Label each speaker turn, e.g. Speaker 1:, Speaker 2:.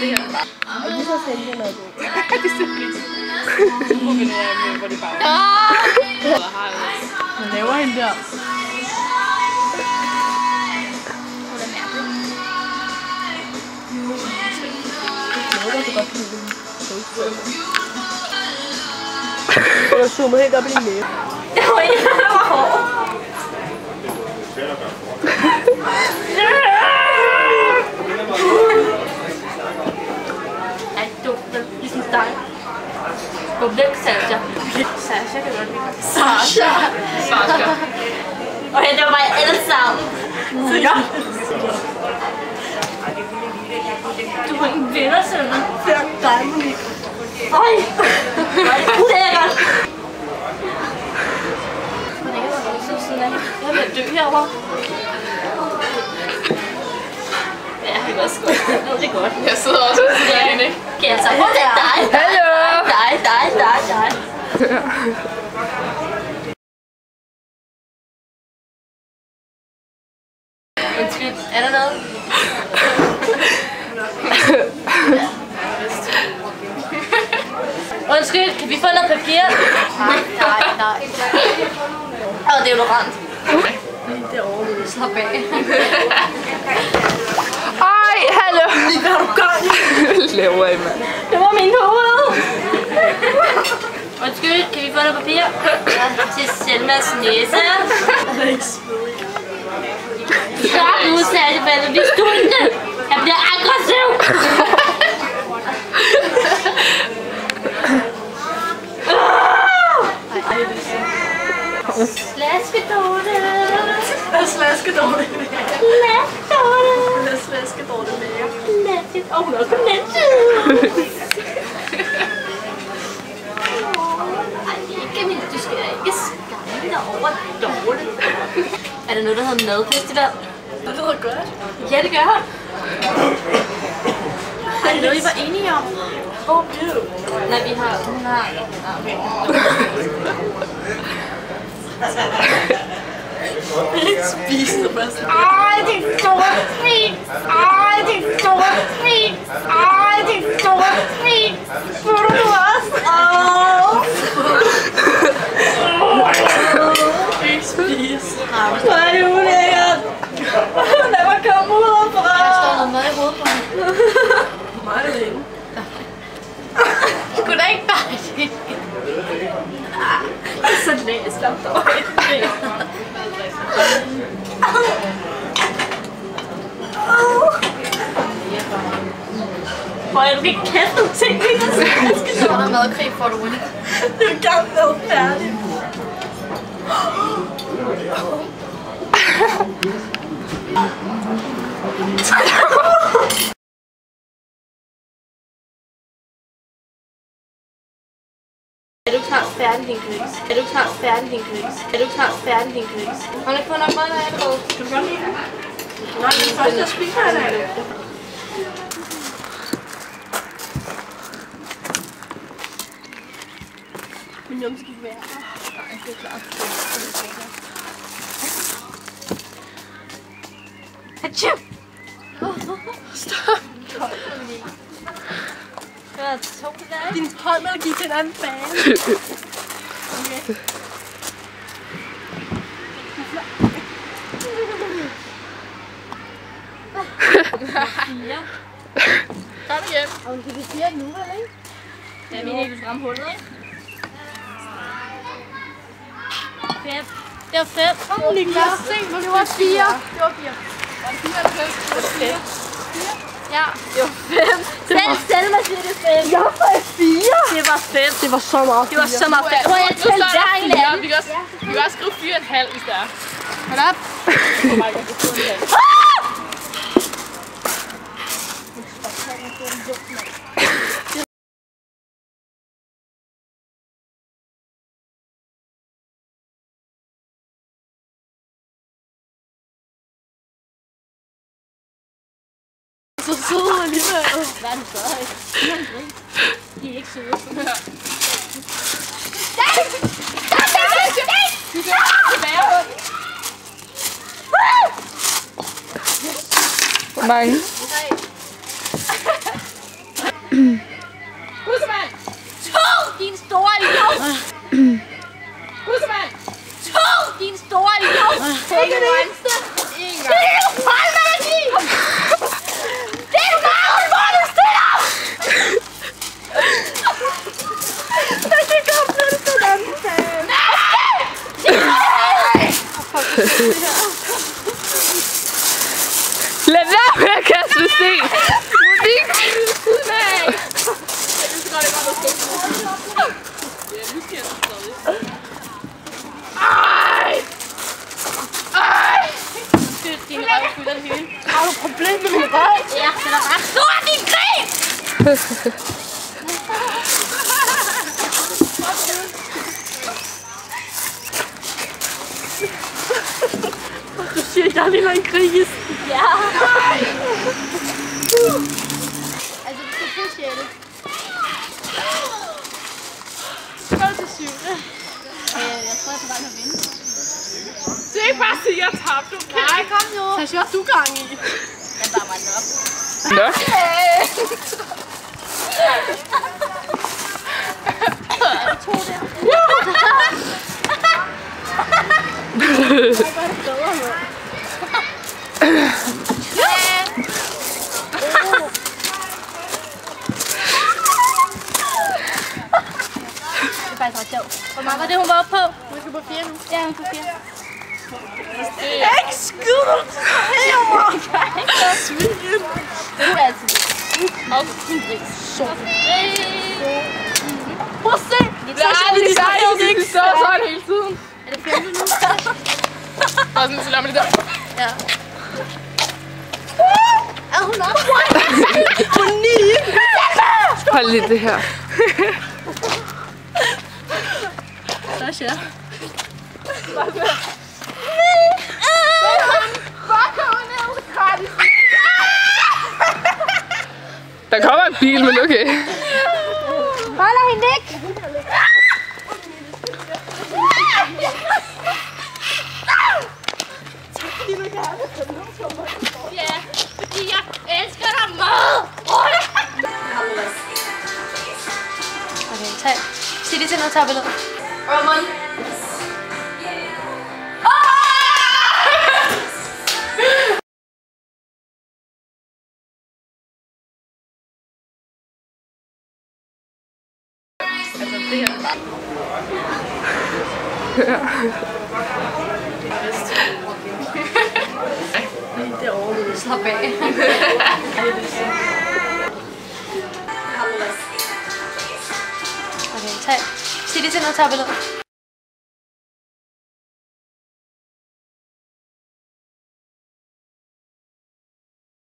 Speaker 1: det her.
Speaker 2: Og lige så sælger noget god.
Speaker 1: Det er simpelthen. Så må vi noget med, hvor det bare er. Hvad laver hende der?
Speaker 2: Jeg håber, du godt kan lide den. Jeg har zoomet helt op i din næse.
Speaker 3: Jeg var ikke hård. Ej, du er ligesom dig. Hvor hvem Sasha? Sasha kan godt lide. Sasha. Okay, det var bare alle sammen. Sikker? Du har ingen venner, Sønne.
Speaker 2: Før dig, Monique.
Speaker 3: Øj! Hvor er det ulækkert! Hvordan kan man gå så sådan af? Jeg er ved at dø herovre. Ja, jeg kan godt sgu. Jeg ved det godt.
Speaker 1: Jeg sidder også ved siden af hende, ikke?
Speaker 3: Okay, altså, hvor er det dig?
Speaker 1: Hallo!
Speaker 3: Dig. Undskyld, er der noget? Undskyld, kan vi få noget papir? Nej. Åh, det er jo noget.
Speaker 2: Derovre.
Speaker 3: Slap af.
Speaker 1: Ej, hallo!
Speaker 2: Hvad har du gang i?
Speaker 1: Hvad laver I, mand?
Speaker 3: Det var min hoved. Undskyld, kan vi få noget papir? Til Selmas næse. Stop nu, Saltevalget. Vi stundte. Jeg bliver aggressiv. Slaskedorte.
Speaker 2: Hvad slaskedorte?
Speaker 3: Slaskedorte.
Speaker 2: Hvad slaskedorte med jer?
Speaker 3: Slaskedorte. Åh, hun er også på næste. Du skal ikke skamme dig over dårligt. Er der noget, der hedder madfestival?
Speaker 2: Det lyder godt.
Speaker 3: Ja, det gør. Er det noget, I var enige om?
Speaker 2: Oh, du.
Speaker 3: Nej, vi har... Hun har...
Speaker 2: Ikke spise det bare sådan.
Speaker 3: Ej, det store svin! Ej, det store svin! Ej, det store svin! Får du nu også?
Speaker 2: Ikke spise. Hvor er det ulækkert. Lad mig komme ud herfra.
Speaker 3: Der står noget mad i hovedet på mig.
Speaker 2: Mig alene.
Speaker 3: Skulle da ikke bare det? Så læs langt over. Hvor er du ikke kæft ting, vi kan se? Så er der madkrig for du win.
Speaker 2: Det er jo gang med færdigt.
Speaker 3: Er du snart færdig, din gris? Er du snart færdig, din gris? Er du snart færdig, din gris? Har du ikke fået nok mad, der er det?
Speaker 2: Du kan godt lide det. Nej, det er først, jeg spiser det. Min numse skal ikke være her. Nej, det er klart.
Speaker 3: Hatschoo!
Speaker 2: Stop.
Speaker 3: Det var 2 dage.
Speaker 2: Din hånd gik til en anden bane. Okay.
Speaker 3: Ja.
Speaker 1: Kom hjem.
Speaker 2: Og hun kan vi sige nu, eller ikke?
Speaker 3: Jeg mener, du skal ramme hullet, ikke? 5. Det var 5.
Speaker 2: Kom, Niklas. Se, det var 4. Det var 4.
Speaker 1: Var det 4 eller 5? Det var 4.
Speaker 3: Ja, det var 5. Selma siger det 5.
Speaker 2: Jeg var 4.
Speaker 3: Det var 5.
Speaker 2: Det var så meget 4.
Speaker 3: Det var så meget 5. Prøv at
Speaker 1: Nu står
Speaker 3: tælle
Speaker 1: der
Speaker 3: hver en af
Speaker 1: 4.
Speaker 3: dem.
Speaker 1: Vi kan også skrive 4,5, hvis det er.
Speaker 3: Hold op.
Speaker 1: Oh my god, det er 4,5.
Speaker 2: Så sød alligevel.
Speaker 3: Hvad er det så? De er en gris. De er ikke søde.
Speaker 1: Hvor mange?
Speaker 3: 3. Bussemand! 2, din store idiot! Bussemand! 2, din store idiot! Ikke det eneste! Det er jo fejlmagi! Det er meget, hvor du stiller!
Speaker 2: Jeg kan godt blive det den anden fan.
Speaker 1: Lad være med at kaste med sten! Musik!
Speaker 3: Nej! Din røv fylder det hele.
Speaker 2: Har du problemer med min røv?
Speaker 3: Ja, den er ret stor, din gris!
Speaker 2: Du siger, at jeg ligner en gris.
Speaker 3: Ja. Altså, du skal få sjæle. 12-7. Jeg tror, jeg er på vej med at vinde.
Speaker 2: Du kan ikke bare sige, at jeg tabte. Okay?
Speaker 3: Nej, kom nu.
Speaker 2: Så jeg du gang i.
Speaker 3: Jeg bare mig op.
Speaker 1: Nok.
Speaker 3: To der. Det er faktisk ret sjovt. Hvor meget var det, hun var oppe på? Hun skal på 4 nu. Ja, hun er på 4.
Speaker 2: Jeg er ikke skidt.
Speaker 3: Du er altid lidt. Og din gris. Så.
Speaker 2: Prøv at se.
Speaker 1: Du bliver aldrig sejret, ikke så sådan hele tiden.
Speaker 3: Er det 5 nu?
Speaker 1: Og sådan, så lader man det der.
Speaker 3: Ja. Er hun op?
Speaker 1: Hold lige det her.
Speaker 3: Sasha.
Speaker 1: Der kommer en bil, men okay.
Speaker 3: Holder hende ikke? Ja, fordi jeg elsker dig meget. Okay, sig det til noget tager billeder. Roman. Slap af. Okay, sig det til noget tager billeder.